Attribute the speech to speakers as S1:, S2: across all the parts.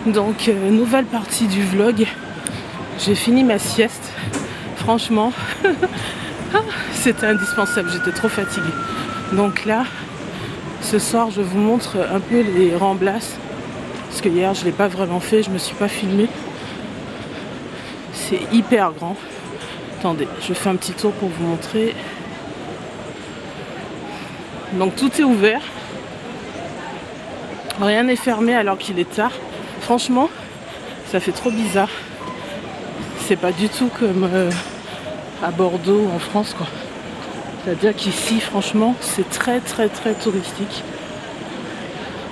S1: Donc nouvelle partie du vlog. J'ai fini ma sieste. Franchement, c'était indispensable, j'étais trop fatiguée. Donc là, ce soir, je vous montre un peu les remblasses. Parce que hier, je ne l'ai pas vraiment fait, je ne me suis pas filmée. C'est hyper grand. Attendez, je fais un petit tour pour vous montrer. Donc tout est ouvert. Rien n'est fermé alors qu'il est tard. Franchement, ça fait trop bizarre. C'est pas du tout comme à Bordeaux en France, quoi. C'est-à-dire qu'ici, franchement, c'est très touristique.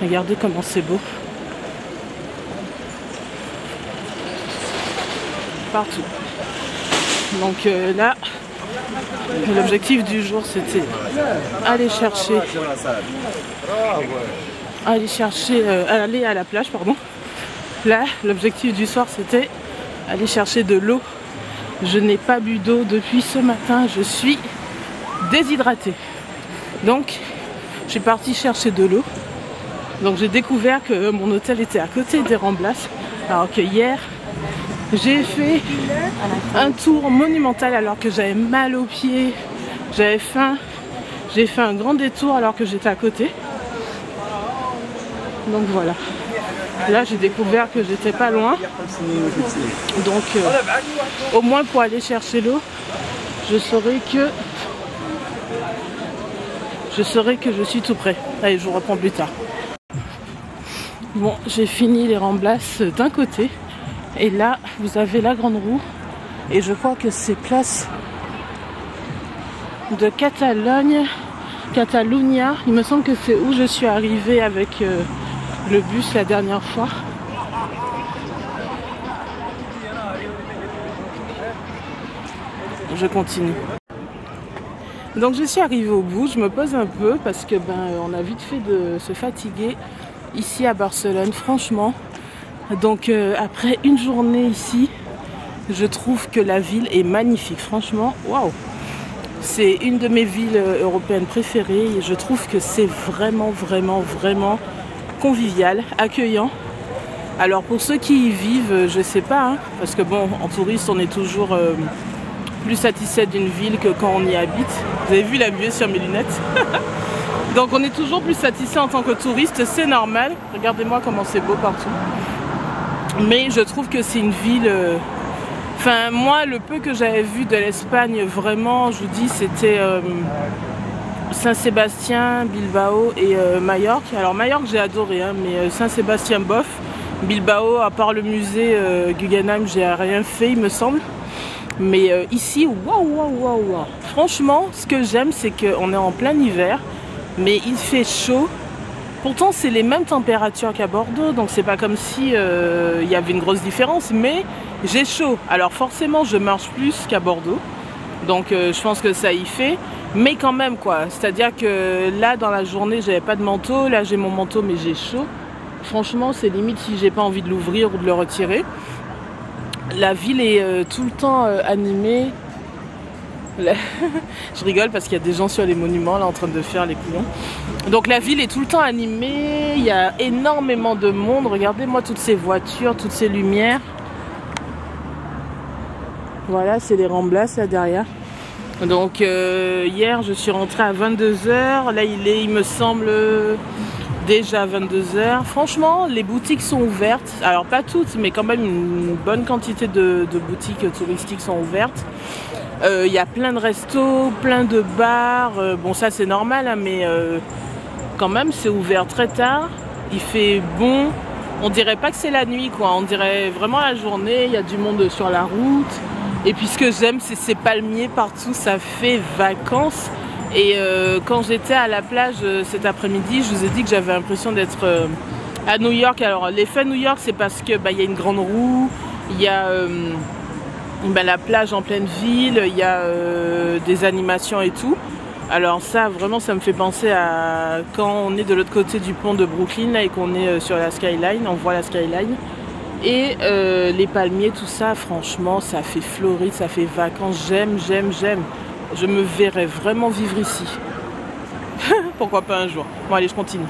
S1: Regardez comment c'est beau. Partout. Donc là, l'objectif du jour, c'était aller à la plage, pardon. Là, l'objectif du soir, c'était aller chercher de l'eau. Je n'ai pas bu d'eau depuis ce matin, je suis déshydratée. Donc, je suis partie chercher de l'eau. Donc, j'ai découvert que mon hôtel était à côté des Ramblas. Alors que hier, j'ai fait un tour monumental alors que j'avais mal aux pieds, j'avais faim. J'ai fait un grand détour alors que j'étais à côté. Donc voilà. Là, j'ai découvert que j'étais pas loin. Donc, au moins pour aller chercher l'eau, je saurais que je suis tout près. Allez, je vous reprends plus tard. Bon, j'ai fini les Ramblas d'un côté. Et là, vous avez la grande roue. Et je crois que c'est place de Catalunya. Il me semble que c'est où je suis arrivée avec le bus la dernière fois. Je continue. Donc je suis arrivée au bout, je me pose un peu parce que on a vite fait de se fatiguer ici à Barcelone, franchement. Donc après une journée ici, je trouve que la ville est magnifique, franchement, waouh! C'est une de mes villes européennes préférées et je trouve que c'est vraiment convivial, accueillant. Alors pour ceux qui y vivent, je sais pas, hein, parce que bon, en touriste, on est toujours plus satisfait d'une ville que quand on y habite. Vous avez vu la buée sur mes lunettes? Donc on est toujours plus satisfait en tant que touriste, c'est normal. Regardez-moi comment c'est beau partout. Mais je trouve que c'est une ville... Enfin, moi, le peu que j'avais vu de l'Espagne, vraiment, je vous dis, c'était Saint-Sébastien, Bilbao et Majorque. Alors Majorque, j'ai adoré, hein, mais Saint-Sébastien, bof. Bilbao, à part le musée Guggenheim, j'ai rien fait, il me semble. Mais ici, waouh. Franchement, ce que j'aime, c'est qu'on est en plein hiver, mais il fait chaud. Pourtant, c'est les mêmes températures qu'à Bordeaux, donc c'est pas comme si il y avait une grosse différence, mais j'ai chaud. Alors forcément, je marche plus qu'à Bordeaux, donc je pense que ça y fait, mais quand même quoi. C'est-à-dire que là, dans la journée, j'avais pas de manteau, là j'ai mon manteau, mais j'ai chaud. Franchement, c'est limite si j'ai pas envie de l'ouvrir ou de le retirer. La ville est tout le temps animée. Je rigole parce qu'il y a des gens sur les monuments là en train de faire les couillons. Donc la ville est tout le temps animée, il y a énormément de monde. Regardez-moi toutes ces voitures, toutes ces lumières. Voilà, c'est les Ramblas là derrière. Donc hier je suis rentrée à 22 h. Là il me semble déjà 22 h. Franchement, les boutiques sont ouvertes. Alors pas toutes, mais quand même une bonne quantité de boutiques touristiques sont ouvertes. Il y a plein de restos, plein de bars. Bon, ça c'est normal, hein, mais quand même c'est ouvert très tard. Il fait bon. On dirait pas que c'est la nuit, quoi. On dirait vraiment la journée. Il y a du monde sur la route. Et puis ce que j'aime, c'est ces palmiers partout. Ça fait vacances. Et quand j'étais à la plage cet après-midi, je vous ai dit que j'avais l'impression d'être à New York. Alors l'effet New York, c'est parce que y a une grande roue, il y a la plage en pleine ville, il y a des animations et tout. Alors ça, vraiment, ça me fait penser à quand on est de l'autre côté du pont de Brooklyn là, et qu'on est sur la skyline, on voit la skyline. Et les palmiers, tout ça, franchement, ça fait Floride, ça fait vacances. J'aime. Je me verrais vraiment vivre ici. Pourquoi pas un jour. Bon allez, je continue.